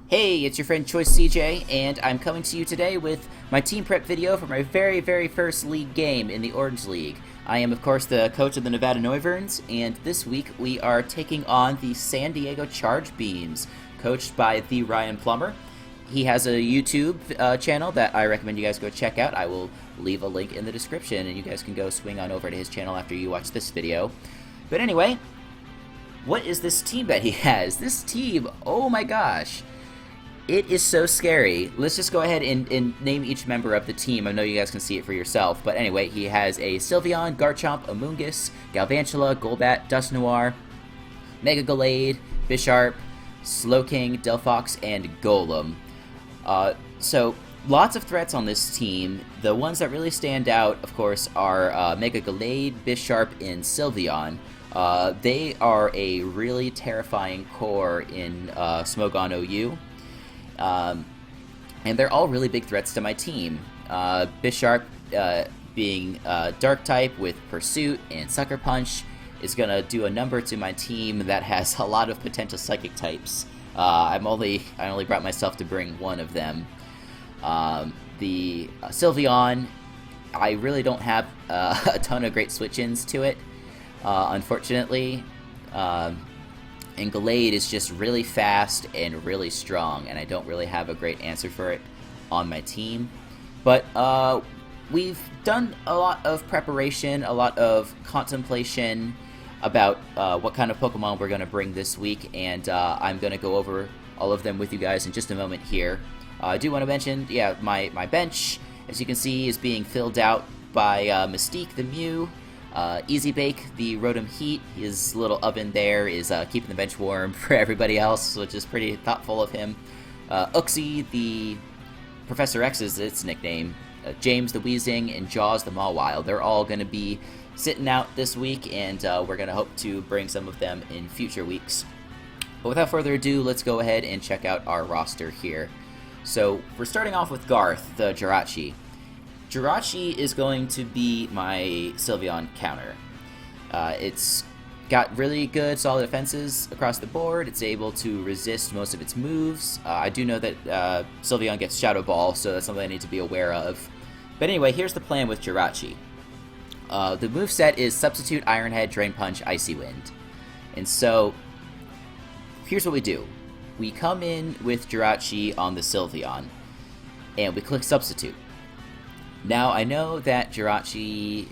Hey, it's your friend Choice CJ, and I'm coming to you today with my team prep video for my very first league game in the Orange League. I am, of course, the coach of the Nevada Noiverns, and this week we are taking on the San Diego Charge Beams, coached by theryanplummer. He has a YouTube channel that I recommend you guys go check out. I will leave a link in the description, and you guys can go swing on over to his channel after you watch this video. But anyway, what is this team that he has? This team, oh my gosh. It is so scary. Let's just go ahead and name each member of the team. I know you guys can see it for yourself. But anyway, he has a Sylveon, Garchomp, Amoonguss, Galvantula, Golbat, Dusknoir, Mega Gallade, Bisharp, Slowking, Delphox, and Golem. So, lots of threats on this team. The ones that really stand out, of course, are Mega Gallade, Bisharp, and Sylveon. They are a really terrifying core in Smogon OU. And they're all really big threats to my team. Bisharp, being Dark type with Pursuit and Sucker Punch, is going to do a number to my team that has a lot of potential Psychic types. I only brought myself to bring one of them. The Sylveon, I really don't have a ton of great switch-ins to it, unfortunately. And Gallade is just really fast and really strong, and I don't really have a great answer for it on my team. But we've done a lot of preparation, a lot of contemplation about what kind of Pokemon we're going to bring this week, and I'm going to go over all of them with you guys in just a moment here. I do want to mention, my bench, as you can see, is being filled out by Mystique the Mew. Easy Bake, the Rotom Heat, his little oven there is keeping the bench warm for everybody else, which is pretty thoughtful of him. Uxie, the Professor X is its nickname, James the Weezing, and Jaws the Mawile. They're all going to be sitting out this week, and we're going to hope to bring some of them in future weeks. But without further ado, let's go ahead and check out our roster here. So, we're starting off with Garth, the Jirachi. Jirachi is going to be my Sylveon counter. It's got really good solid defenses across the board. It's able to resist most of its moves. I do know that Sylveon gets Shadow Ball, so that's something I need to be aware of. But anyway, here's the plan with Jirachi. The moveset is Substitute, Iron Head, Drain Punch, Icy Wind. And so, here's what we do. We come in with Jirachi on the Sylveon, and we click Substitute. Now, I know that Jirachi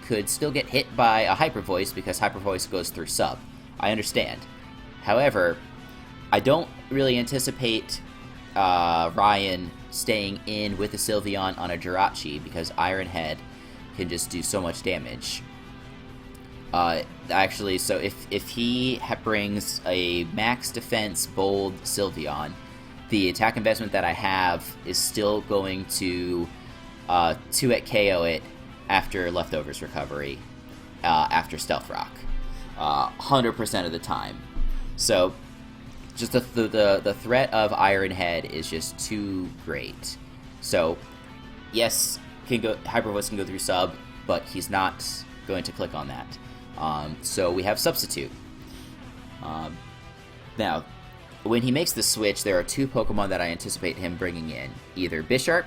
could still get hit by a Hyper Voice because Hyper Voice goes through Sub. I understand. However, I don't really anticipate Ryan staying in with the Sylveon on a Jirachi because Iron Head can just do so much damage. Actually, so if he brings a max defense bold Sylveon, the attack investment that I have is still going to 2-hit KO it after Leftovers Recovery, after Stealth Rock, 100% of the time. So, just the threat of Iron Head is just too great. So, yes, Hyper Voice can go through Sub, but he's not going to click on that. So we have Substitute. Now, when he makes the switch, there are two Pokemon that I anticipate him bringing in. Either Bisharp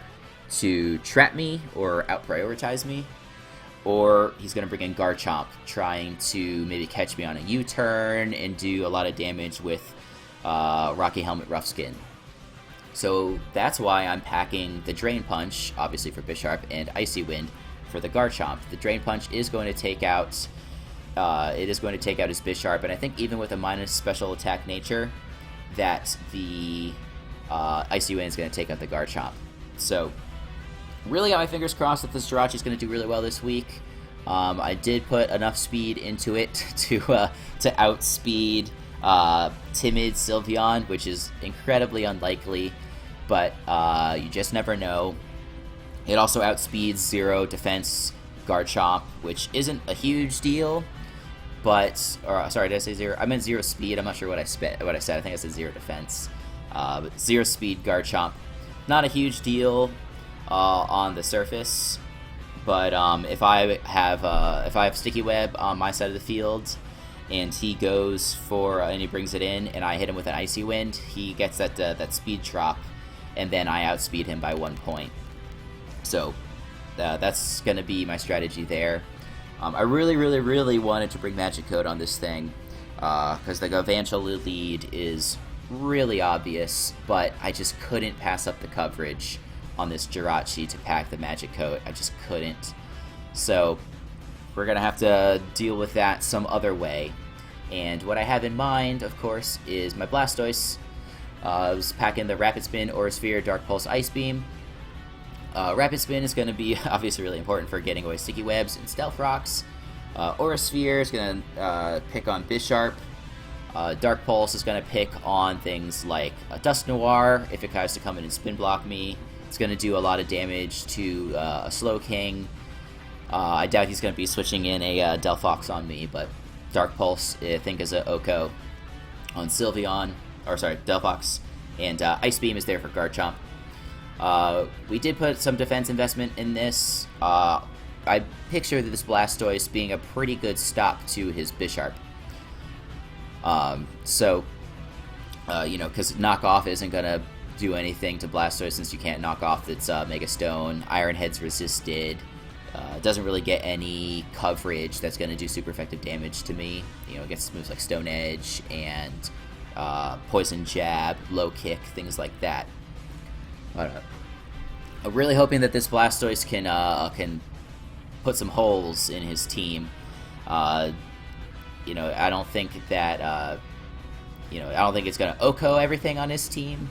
to trap me or out-prioritize me, or he's going to bring in Garchomp, trying to maybe catch me on a U-turn and do a lot of damage with Rocky Helmet Rough Skin. So that's why I'm packing the Drain Punch, obviously for Bisharp, and Icy Wind for the Garchomp. The Drain Punch is going to take out his Bisharp, and I think even with a minus special attack nature, that the Icy Wind is going to take out the Garchomp. So, really got my fingers crossed that this Jirachi is going to do really well this week. I did put enough speed into it to outspeed timid Sylveon, which is incredibly unlikely, but you just never know. It also outspeeds 0 defense Garchomp, which isn't a huge deal, but sorry, did I say 0? I meant 0 speed. I'm not sure what I said. I think I said 0 defense. But 0 speed Garchomp, not a huge deal on the surface, but if I have Sticky Web on my side of the field, and he goes for and he brings it in, and I hit him with an Icy Wind, he gets that speed drop, and then I outspeed him by 1 point. So that's going to be my strategy there. I really wanted to bring Magic Code on this thing, because the Galvantula lead is really obvious, but I just couldn't pass up the coverage on this Jirachi to pack the Magic Coat. I just couldn't. So we're going to have to deal with that some other way. And what I have in mind, of course, is my Blastoise. I was packing the Rapid Spin, Aura Sphere, Dark Pulse, Ice Beam. Rapid Spin is going to be obviously really important for getting away Sticky Webs and Stealth Rocks. Aura Sphere is going to pick on Bisharp. Dark Pulse is going to pick on things like Dusk Noir if it tries to come in and Spin Block me. It's going to do a lot of damage to a Slowking. I doubt he's going to be switching in a Delphox on me, but Dark Pulse, I think, is a Oko on Sylveon, or sorry, Delphox, and Ice Beam is there for Garchomp. We did put some defense investment in this. I picture this Blastoise being a pretty good stop to his Bisharp. Because knockoff isn't going to do anything to Blastoise since you can't knock off its Mega Stone. Iron Head's resisted. Doesn't really get any coverage that's going to do super effective damage to me. Against moves like Stone Edge and Poison Jab, Low Kick, things like that. I'm really hoping that this Blastoise can put some holes in his team. I don't think that I don't think it's going to Oko everything on his team,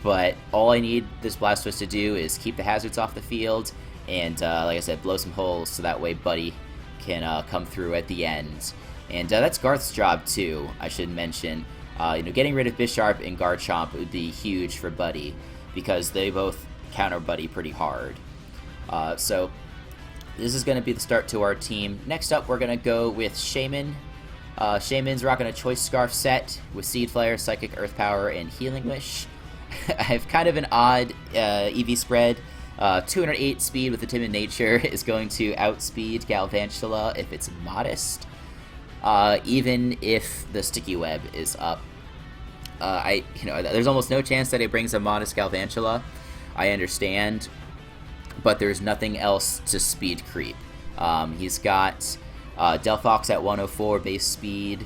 but all I need this Blastoise to do is keep the hazards off the field and, like I said, blow some holes so that way Buddy can come through at the end. And that's Garth's job too, I should mention. Getting rid of Bisharp and Garchomp would be huge for Buddy because they both counter Buddy pretty hard. So this is going to be the start to our team. Next up, we're going to go with Shaman. Shaman's rocking a Choice Scarf set with Seed Flare, Psychic Earth Power, and Healing Wish. I have kind of an odd EV spread. 208 speed with the Timid Nature is going to outspeed Galvantula if it's modest, even if the Sticky Web is up. There's almost no chance that it brings a modest Galvantula. I understand, but there's nothing else to speed creep. He's got Delphox at 104 base speed,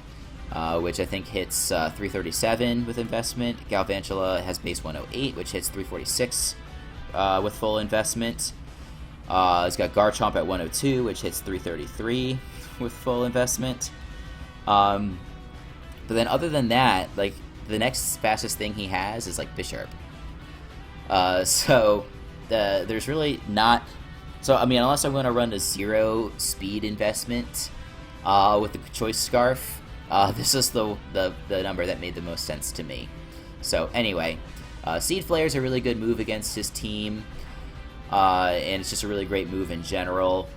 which I think hits 337 with investment. Galvantula has base 108, which hits 346 with full investment. He's got Garchomp at 102, which hits 333 with full investment. But then other than that, like, the next fastest thing he has is like Bisharp. There's really not. So I mean, unless I'm going to run a 0 speed investment with the Choice Scarf, this is the number that made the most sense to me. So anyway, Seed Flare is a really good move against his team, and it's just a really great move in general.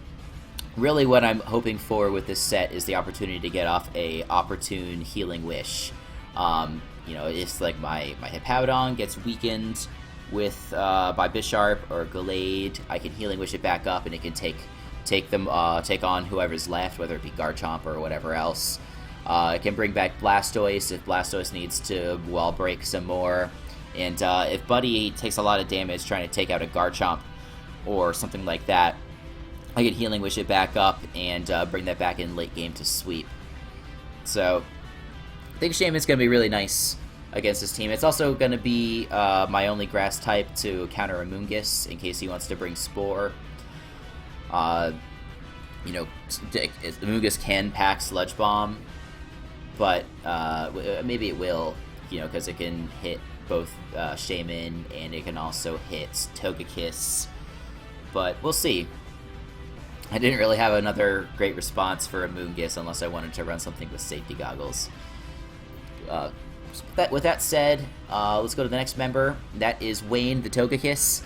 Really, what I'm hoping for with this set is the opportunity to get off a opportune Healing Wish. It's like my Hippowdon gets weakened with by Bisharp or Gallade, I can Healing Wish it back up, and it can take on whoever's left, whether it be Garchomp or whatever else. It can bring back Blastoise if Blastoise needs to wall break some more, and if Buddy takes a lot of damage trying to take out a Garchomp or something like that, I can Healing Wish it back up and bring that back in late game to sweep. So I think Shaman's going to be really nice against this team. It's also going to be my only grass type to counter Amoonguss in case he wants to bring Spore. Amoonguss can pack Sludge Bomb, but maybe it will, because it can hit both Shaman and it can also hit Togekiss. But we'll see. I didn't really have another great response for Amoonguss unless I wanted to run something with Safety Goggles. With that said, let's go to the next member. That is Wayne the Togekiss.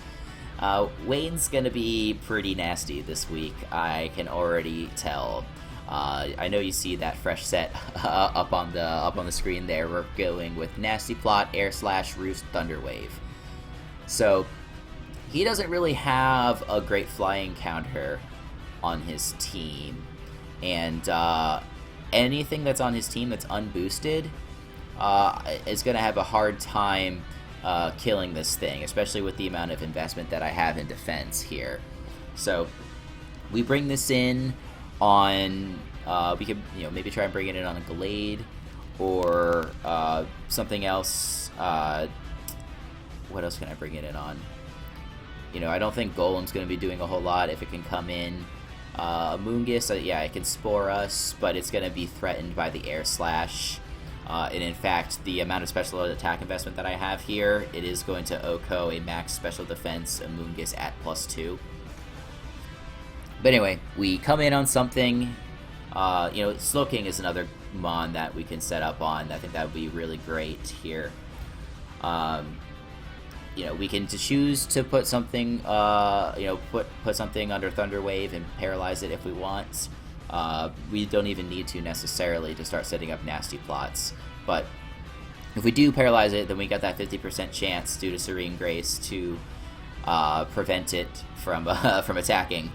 Wayne's gonna be pretty nasty this week, I can already tell. I know you see that fresh set up on the screen there. We're going with Nasty Plot, Air Slash, Roost, Thunder Wave. So he doesn't really have a great flying counter on his team, and anything that's on his team that's unboosted is going to have a hard time killing this thing, especially with the amount of investment that I have in defense here. So we bring this in on, we could maybe try and bring it in on a Glade or something else. What else can I bring it in on? I don't think Golem's going to be doing a whole lot if it can come in. Moongus, yeah, it can spore us, but it's going to be threatened by the air slash. And in fact, the amount of special attack investment that I have here, it is going to OHKO a max special defense Moongus at +2. But anyway, we come in on something. Slowking is another mon that we can set up on. I think that would be really great here. We can choose to put something, put something under Thunder Wave and paralyze it if we want. We don't even need to necessarily to start setting up nasty plots. But if we do paralyze it, then we got that 50% chance due to Serene Grace to prevent it from attacking.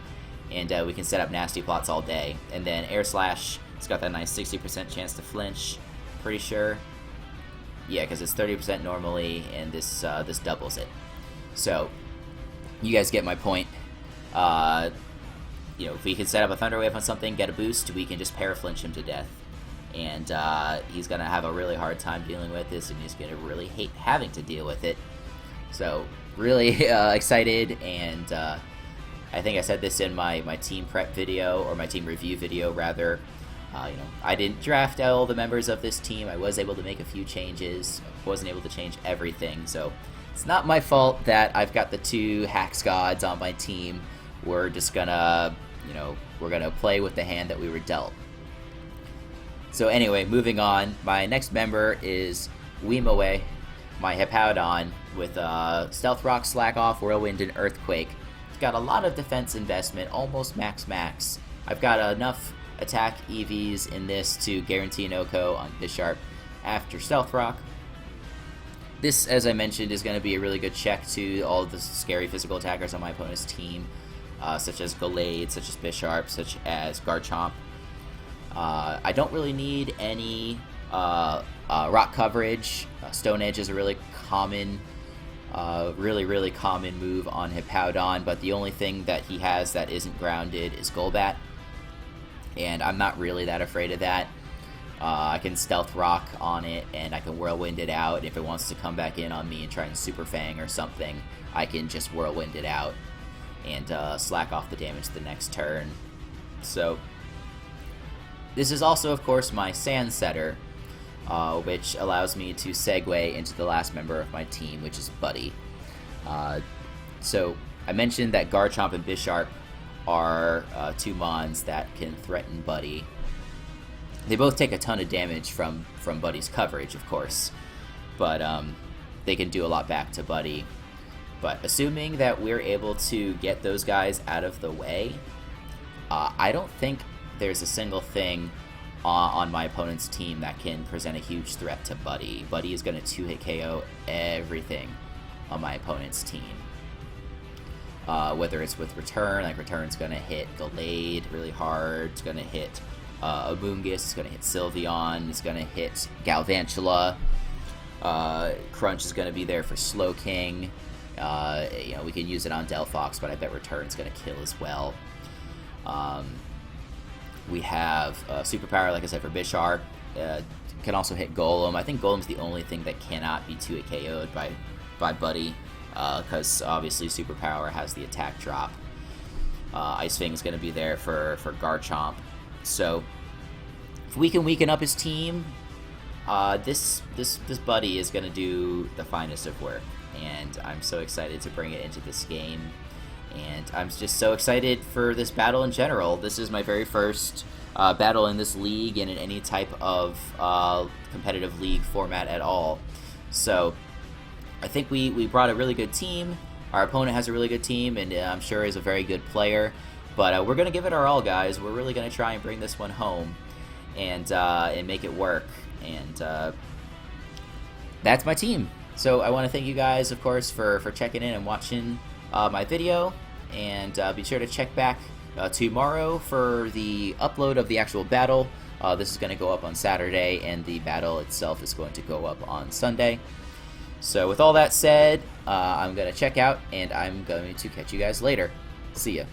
And we can set up nasty plots all day. And then Air Slash, it's got that nice 60% chance to flinch, pretty sure. Yeah, because it's 30% normally, and this doubles it. So, you guys get my point. If we can set up a Thunder Wave on something, get a boost, we can just paraflinch him to death. And he's going to have a really hard time dealing with this, and he's going to really hate having to deal with it. So, really excited, and I think I said this in my team prep video, or my team review video, rather. I didn't draft all the members of this team. I was able to make a few changes. Wasn't able to change everything, so it's not my fault that I've got the 2 Hax Gods on my team. We're just gonna, we're gonna play with the hand that we were dealt. So anyway, moving on. My next member is Weemawe, my Hippowdon, with Stealth Rock, Slack Off, Whirlwind, and Earthquake. It's got a lot of defense investment, almost max. I've got enough attack EVs in this to guarantee an OHKO on Bisharp after Stealth Rock. This, as I mentioned, is going to be a really good check to all of the scary physical attackers on my opponent's team, such as Gallade, such as Bisharp, such as Garchomp. I don't really need any rock coverage. Stone Edge is a really common, really common move on Hippowdon, but the only thing that he has that isn't grounded is Golbat. And I'm not really that afraid of that. I can Stealth Rock on it, and I can Whirlwind it out. And if it wants to come back in on me and try and Super Fang or something, I can just Whirlwind it out and slack off the damage the next turn. So, this is also, of course, my Sand Setter, which allows me to segue into the last member of my team, which is Buddy. So, I mentioned that Garchomp and Bisharp are 2 mons that can threaten Buddy. They both take a ton of damage from Buddy's coverage, of course, but they can do a lot back to Buddy. But assuming that we're able to get those guys out of the way, I don't think there's a single thing on my opponent's team that can present a huge threat to Buddy. Buddy is going to 2-hit KO everything on my opponent's team. Whether it's with Return, like Return's going to hit Gallade really hard, it's going to hit Amoonguss, it's going to hit Sylveon, it's going to hit Galvantula, Crunch is going to be there for Slowking, we can use it on Delphox, but I bet Return's going to kill as well. We have Superpower, like I said, for Bisharp, can also hit Golem. I think Golem's the only thing that cannot be 2-hit KO'd by Buddy, because obviously Superpower has the attack drop. Ice Fang is going to be there for Garchomp. So if we can weaken up his team, this Buddy is going to do the finest of work, and I'm so excited to bring it into this game. And I'm just so excited for this battle in general. This is my very first battle in this league and in any type of competitive league format at all. So I think we brought a really good team. Our opponent has a really good team, and I'm sure is a very good player. But we're going to give it our all, guys. We're really going to try and bring this one home and make it work. And that's my team. So I want to thank you guys, of course, for checking in and watching my video. And be sure to check back tomorrow for the upload of the actual battle. This is going to go up on Saturday, and the battle itself is going to go up on Sunday. So with all that said, I'm going to check out, and I'm going to catch you guys later. See ya.